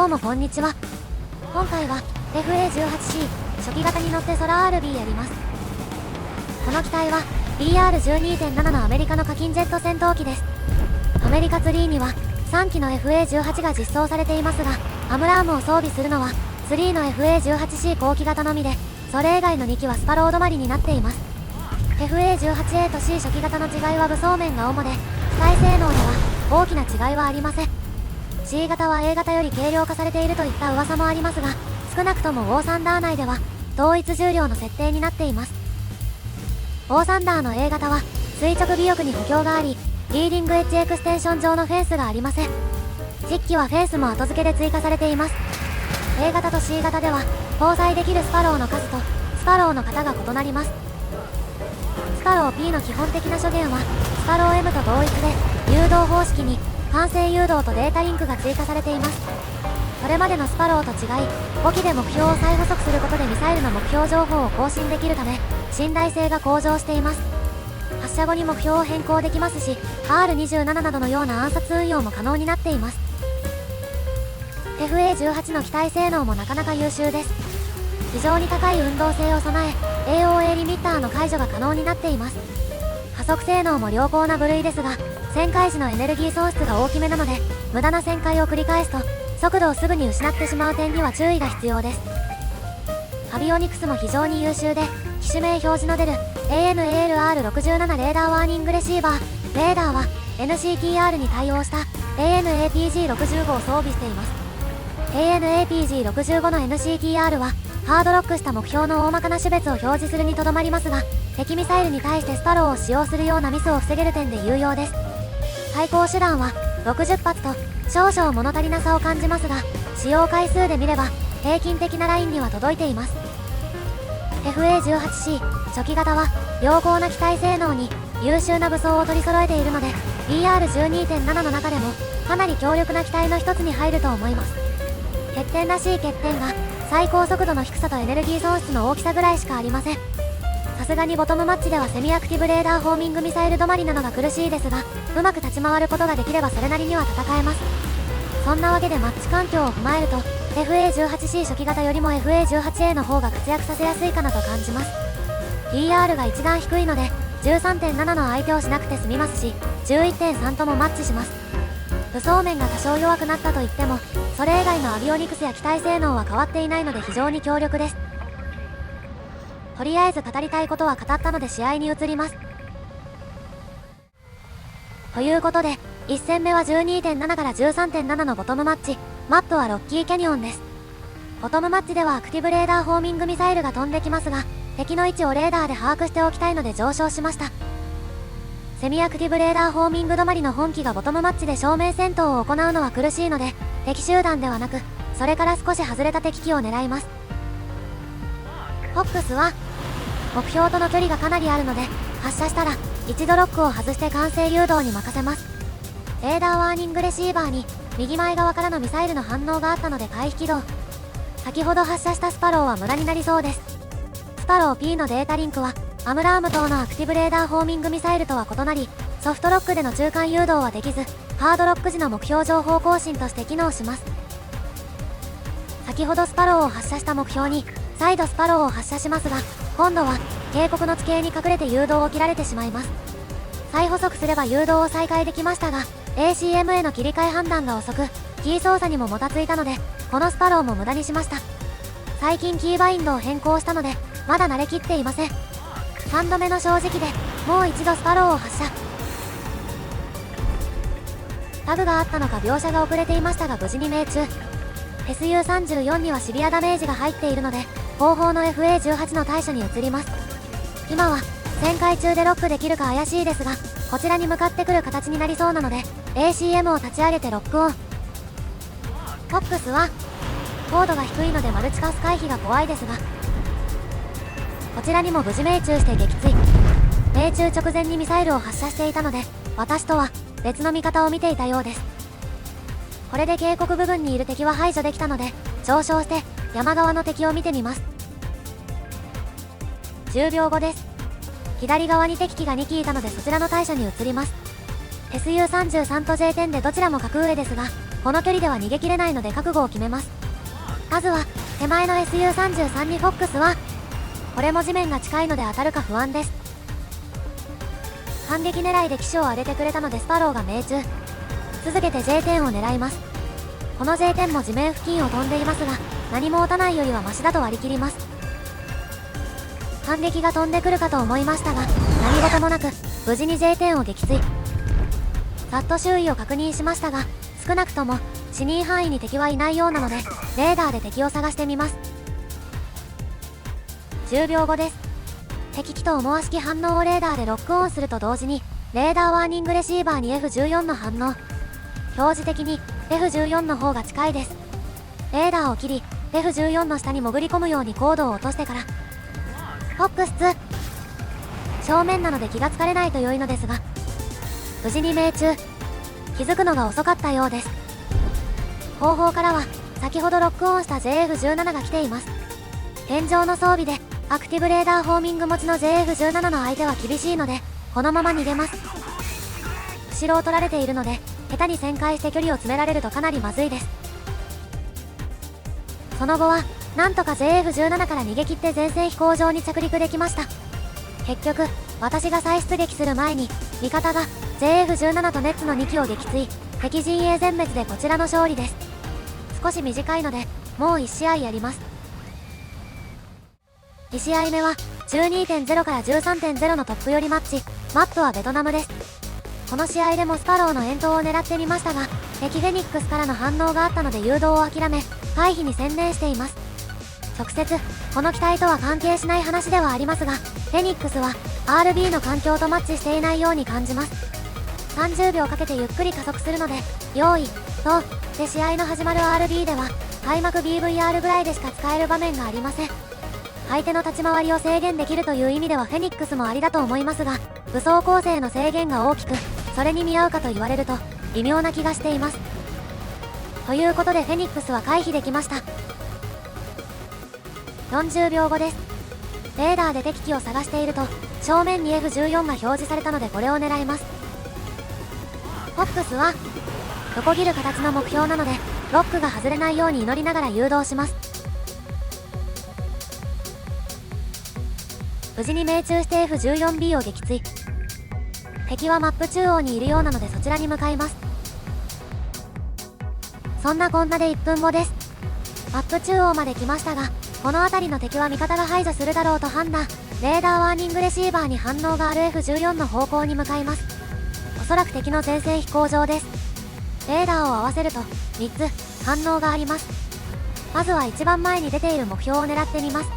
どうもこんにちは。今回は FA18C 初期型に乗って空 RB やります。この機体は BR12.7 のアメリカの課金ジェット戦闘機です。アメリカツリーには3機の FA18 が実装されていますが、アムラームを装備するのは3の FA18C 後期型のみで、それ以外の2機はスパロー止まりになっています。FA18A と C 初期型の違いは武装面が主で、機体性能では大きな違いはありません。C 型は A 型より軽量化されているといった噂もありますが、少なくともオーサンダー内では統一重量の設定になっています。オーサンダーの A 型は垂直尾翼に補強があり、リーディングエッジエクステンション上のフェンスがありません。実機はフェンスも後付けで追加されています。A 型と C 型では搭載できるスパローの数とスパローの型が異なります。スパロー P の基本的な諸言はスパロー M と同一で、誘導方式に管制誘導とデータリンクが追加されています。これまでのスパローと違い、5機で目標を再捕捉することでミサイルの目標情報を更新できるため、信頼性が向上しています。発射後に目標を変更できますし、R27 などのような暗殺運用も可能になっています。FA18 の機体性能もなかなか優秀です。非常に高い運動性を備え、AOA リミッターの解除が可能になっています。加速性能も良好な部類ですが、旋回時のエネルギー喪失が大きめなので、無駄な旋回を繰り返すと速度をすぐに失ってしまう点には注意が必要です。アビオニクスも非常に優秀で、機種名表示の出る ANALR67 レーダーワーニングレシーバー、レーダーは NCTR に対応した ANAPG65 を装備しています。ANAPG65 の NCTR はハードロックした目標の大まかな種別を表示するにとどまりますが、敵ミサイルに対してスパローを使用するようなミスを防げる点で有用です。対抗手段は60発と少々物足りなさを感じますが、使用回数で見れば平均的なラインには届いています。 FA18C 初期型は良好な機体性能に優秀な武装を取り揃えているので、 BR12.7 の中でもかなり強力な機体の一つに入ると思います。欠点らしい欠点が最高速度の低さとエネルギー喪失の大きさぐらいしかありません。さすがにボトムマッチではセミアクティブレーダーホーミングミサイル止まりなのが苦しいですが、うまく立ち回ることができればそれなりには戦えます。そんなわけでマッチ環境を踏まえると FA18C 初期型よりも FA18A の方が活躍させやすいかなと感じます。 PR が一段低いので 13.7 の相手をしなくて済みますし、 11.3 ともマッチします。武装面が多少弱くなったといっても、それ以外のアビオニクスや機体性能は変わっていないので非常に強力です。とりあえず語りたいことは語ったので試合に移ります。ということで、1戦目は 12.7 から 13.7 のボトムマッチ、マップはロッキーキャニオンです。ボトムマッチではアクティブレーダーホーミングミサイルが飛んできますが、敵の位置をレーダーで把握しておきたいので上昇しました。セミアクティブレーダーホーミング止まりの本機がボトムマッチで正面戦闘を行うのは苦しいので、敵集団ではなく、それから少し外れた敵機を狙います。フォックスは目標との距離がかなりあるので、発射したら一度ロックを外して管制誘導に任せます。レーダーワーニングレシーバーに右前側からのミサイルの反応があったので回避起動。先ほど発射したスパローは無駄になりそうです。スパロー P のデータリンクはアムラーム等のアクティブレーダーホーミングミサイルとは異なり、ソフトロックでの中間誘導はできず、ハードロック時の目標情報更新として機能します。先ほどスパローを発射した目標に再度スパローを発射しますが、今度は警告の地形に隠れて誘導を切られてしまいます。再捕捉すれば誘導を再開できましたが、 ACM への切り替え判断が遅く、キー操作にももたついたので、このスパローも無駄にしました。最近キーバインドを変更したのでまだ慣れきっていません。3度目の正直でもう一度スパローを発射。タグがあったのか描写が遅れていましたが無事に命中。 SU34 にはシビアダメージが入っているので、後方の FA18 の対処に移ります。今は旋回中でロックできるか怪しいですが、こちらに向かってくる形になりそうなので ACM を立ち上げてロックオン。フォックスは高度が低いのでマルチカス回避が怖いですが、こちらにも無事命中して撃墜。命中直前にミサイルを発射していたので、私とは別の見方を見ていたようです。これで警告部分にいる敵は排除できたので、上昇して山側の敵を見てみます。10秒後です。左側に敵機が2機いたのでそちらの対処に移ります。SU33 と J10 でどちらも格上ですが、この距離では逃げ切れないので覚悟を決めます。まずは手前の SU33 にフォックスはこれも地面が近いので当たるか不安です。反撃狙いで機首を上げてくれたのでスパローが命中。続けて J10 を狙います。この J10 も地面付近を飛んでいますが、何も撃たないよりはマシだと割り切ります。反撃が飛んでくるかと思いましたが、何事もなく無事に J10 を撃墜。さっと周囲を確認しましたが、少なくとも視認範囲に敵はいないようなので、レーダーで敵を探してみます。10秒後です。敵機と思わしき反応をレーダーでロックオンすると同時に、レーダーワーニングレシーバーに F14 の反応。表示的に F14 の方が近いです。レーダーを切り、F14 の下に潜り込むように高度を落としてから、フォックス2。正面なので気がつかれないと良いのですが、無事に命中。気づくのが遅かったようです。後方からは先ほどロックオンした JF17 が来ています。現状の装備でアクティブレーダーホーミング持ちの JF17 の相手は厳しいので、このまま逃げます。後ろを取られているので、下手に旋回して距離を詰められるとかなりまずいです。その後はなんとか JF17 から逃げ切って前線飛行場に着陸できました。結局私が再出撃する前に味方が JF17 とネッツの2機を撃墜、敵陣営全滅でこちらの勝利です。少し短いのでもう1試合やります。2試合目は 12.0 から 13.0 のトップ寄りマッチ。マップはベトナムです。この試合でもスパローの遠投を狙ってみましたが、敵フェニックスからの反応があったので誘導を諦め、回避に専念しています。直接この機体とは関係しない話ではありますが、フェニックスは RB の環境とマッチしていないように感じます。30秒かけてゆっくり加速するので、用意ドンで試合の始まる RB では開幕 BVR ぐらいでしか使える場面がありません。相手の立ち回りを制限できるという意味ではフェニックスもありだと思いますが、武装構成の制限が大きく、それに見合うかと言われると微妙な気がしています。ということでフェニックスは回避できました。40秒後です。レーダーで敵機を探していると正面に F14 が表示されたのでこれを狙います。フォックスは横切る形の目標なのでロックが外れないように祈りながら誘導します。無事に命中して F14B を撃墜。敵はマップ中央にいるようなのでそちらに向かいます。そんなこんなで1分後です。マップ中央まで来ましたが、この辺りの敵は味方が排除するだろうと判断。レーダーワーニングレシーバーに反応がある F14 の方向に向かいます。おそらく敵の前線飛行場です。レーダーを合わせると3つ反応があります。まずは一番前に出ている目標を狙ってみます。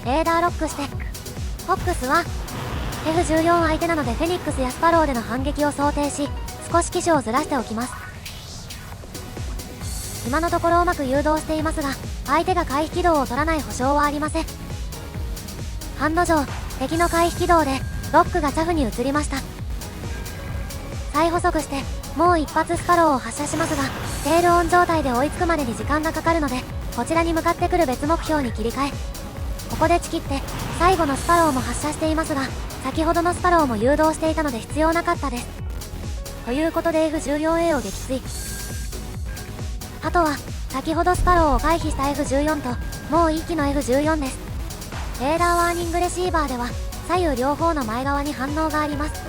レーダーロックして、フォックスは F14 相手なのでフェニックスやスパローでの反撃を想定し、少し機種をずらしておきます。今のところうまく誘導していますが、相手が回避軌道を取らない保証はありません。案の定敵の回避軌道でロックがチャフに移りました。再補足してもう一発スパローを発射しますが、テールオン状態で追いつくまでに時間がかかるので、こちらに向かってくる別目標に切り替え、ここでチキって最後のスパローも発射していますが、先ほどのスパローも誘導していたので必要なかったです。ということで F14A を撃墜。あとは先ほどスパローを回避した F14 ともう1機の F14 です。レーダーワーニングレシーバーでは左右両方の前側に反応があります。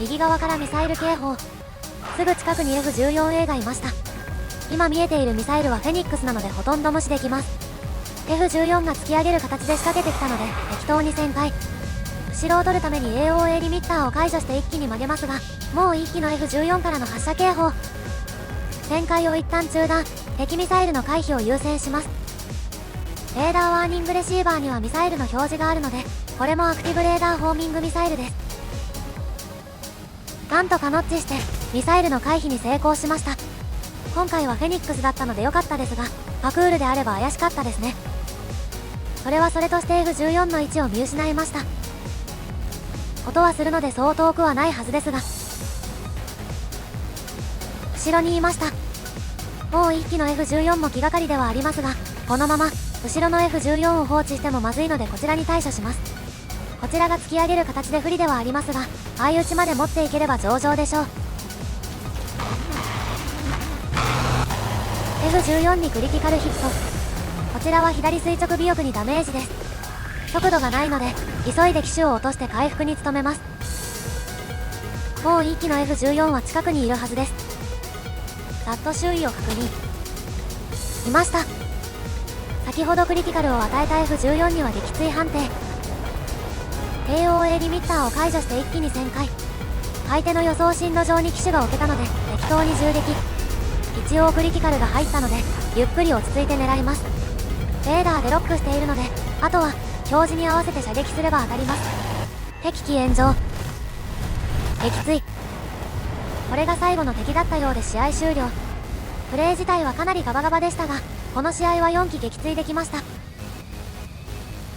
右側からミサイル警報。すぐ近くに F14A がいました。今見えているミサイルはフェニックスなのでほとんど無視できます。F14 が突き上げる形で仕掛けてきたので適当に旋回。後ろを取るために AOA リミッターを解除して一気に曲げますが、もう1機の F14 からの発射警報。旋回を一旦中断、敵ミサイルの回避を優先します。レーダーワーニングレシーバーにはミサイルの表示があるので、これもアクティブレーダーホーミングミサイルです。なんとかノッチしてミサイルの回避に成功しました。今回はフェニックスだったので良かったですが、パクールであれば怪しかったですね。それはそれとして F14 の位置を見失いました。音はするのでそう遠くはないはずですが、後ろにいました。もう1機の F14 も気がかりではありますが、このまま後ろの F14 を放置してもまずいのでこちらに対処します。こちらが突き上げる形で不利ではありますが、相打ちまで持っていければ上々でしょう。F14 にクリティカルヒット。こちらは左垂直尾翼にダメージです。速度がないので急いで機種を落として回復に努めます。もう1機の F14 は近くにいるはずです。ざっと周囲を確認。いました。先ほどクリティカルを与えた F14 には撃墜判定。AOA リミッターを解除して一気に旋回。相手の予想進路上に機種が置けたので適当に銃撃。一応クリティカルが入ったのでゆっくり落ち着いて狙います。レーダーでロックしているのであとは表示に合わせて射撃すれば当たります。敵機炎上。撃墜。これが最後の敵だったようで試合終了。プレイ自体はかなりガバガバでしたがこの試合は4機撃墜できました。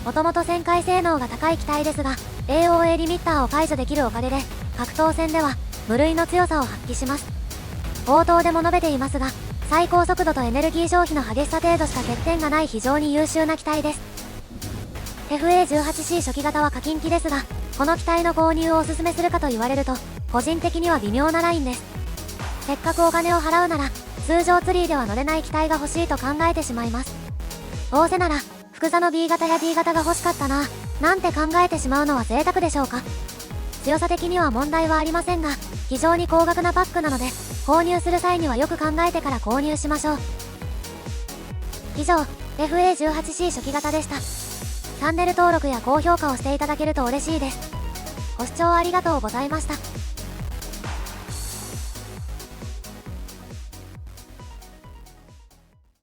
もともと旋回性能が高い機体ですが AOA リミッターを解除できるおかげで格闘戦では無類の強さを発揮します。冒頭でも述べていますが最高速度とエネルギー消費の激しさ程度しか欠点がない非常に優秀な機体です。 FA18C 初期型は課金機ですがこの機体の購入をおすすめするかと言われると個人的には微妙なラインです。せっかくお金を払うなら通常ツリーでは乗れない機体が欲しいと考えてしまいます。どうせなら複座の B 型や D 型が欲しかったななんて考えてしまうのは贅沢でしょうか。強さ的には問題はありませんが非常に高額なパックなので購入する際にはよく考えてから購入しましょう。以上 FA18C 初期型でした。チャンネル登録や高評価をしていただけると嬉しいです。ご視聴ありがとうございました。